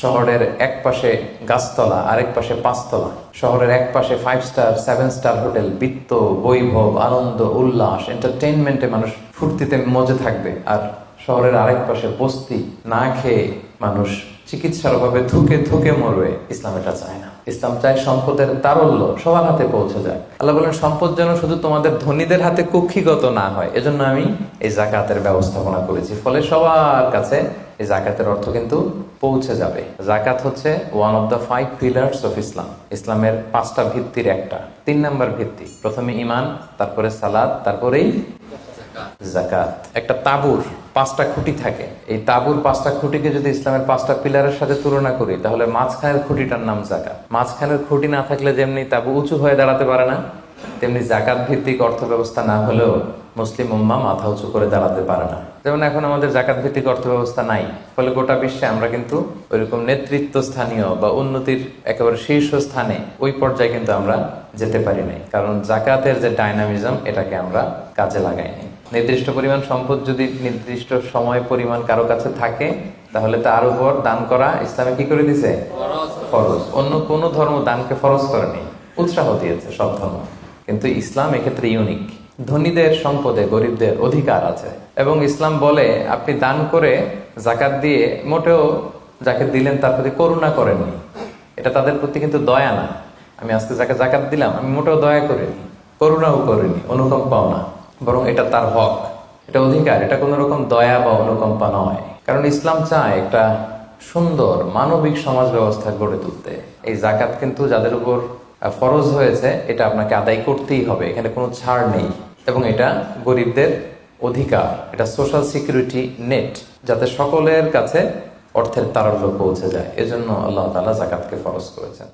শহরের এক পাশে গাছতলা, আরেক পাশে পাঁচতলা। শহরের এক পাশে 5 স্টার 7 স্টার হোটেল, বৃত্ত, বৈভব, আনন্দ, উল্লাস, এন্টারটেইনমেন্টে মানুষ ফুর্তিতে মজে থাকবে। আর শহরের আরেক পাশে বস্তি, না খেয়ে মানুষ চিকিৎসার অভাবে ধুকে ধুকে মরবে। ইসলাম এটা চায় না। ইসলাম চায় সম্পদের তারল্য সবার হাতে পৌঁছে যায়। আল্লাহ বলেন, সম্পদ যেন শুধু তোমাদের ধনীদের হাতে কুক্ষিগত না হয়, এজন্য আমি এই জাকাতের ব্যবস্থাপনা করেছি। ফলে সবার কাছে এই জাকাতের অর্থ কিন্তু পৌঁছে যাবে। জাকাত হচ্ছে one of the 5 pillars of Islam. ইসলামের 5টা ভিত্তির একটা। 3 নাম্বার ভিত্তি, প্রথমে ঈমান, তারপরে সালাত, তারপরেই জাকাত। একটা তাঁবুর 5টা খুঁটি থাকে। এই তাঁবুর 5টা খুঁটিকে যদি ইসলামের 5টা পিলারের সাথে তুলনা করি, তাহলে মাঝখানের খুঁটিটার নাম জাকাত। মাঝখানের খুঁটি না থাকলে যেমনি তাঁবু উঁচু হয়ে দাঁড়াতে পারে না, তেমনি জাকাত ভিত্তিক অর্থ ব্যবস্থা না হলেও মুসলিম উম্মাহ মাথা উঁচু করে দাঁড়াতে পারে না। যেমন এখন আমাদের জাকাত ভিত্তিক অর্থ ব্যবস্থা নাই, ফলে গোটা বিশ্বে আমরা কিন্তু ওইরকম নেতৃত্ব স্থানীয় বা উন্নতির একেবারে শীর্ষ স্থানে ওই পর্যায়ে কিন্তু আমরা যেতে পারি নাই, কারণ জাকাতের যে ডাইনামিজম এটাকে আমরা কাজে লাগাইনি। নির্দিষ্ট পরিমাণ সম্পদ যদি নির্দিষ্ট সময় পরিমাণ কারো কাছে থাকে, তাহলে তার উপর দান করা ইসলামে কি করে দিছে? ফরজ। অন্য কোন ধর্ম দানকে ফরজ করেনি, উৎসাহ দিয়েছে সব ধর্ম, কিন্তু ইসলাম এক্ষেত্রে ইউনিক। ধনীদের সম্পদে গরিবদের অধিকার আছে, এবং ইসলাম বলে আপনি দান করে জাকাত দিয়ে মোটেও যাকে দিলেন তার প্রতি করুণা করেননি। এটা তাদের প্রতি কিন্তু দয়া না। আমি আজকে যাকে জাকাত দিলাম আমি মোটেও দয়া করিনি, করুণাও করিনি, অনুকম্পাও না, বরং এটা তার হক, এটা অধিকার, এটা কোনো রকম দয়া বা অনুকম্পা নয়। কারণ ইসলাম চায় একটা সুন্দর মানবিক সমাজ ব্যবস্থা গড়ে তুলতে। এই জাকাত কিন্তু যাদের উপর ফরজ হয়েছে এটা আপনাকে আদায় করতেই হবে, এখানে কোনো ছাড় নেই। এবং এটা গরিবদের অধিকার, এটা সোশ্যাল সিকিউরিটি নেট, যাতে সকলের কাছে অর্থের তারল্য পৌঁছে যায়। এজন্য আল্লাহ তাআলা জাকাতকে ফরজ করেছেন।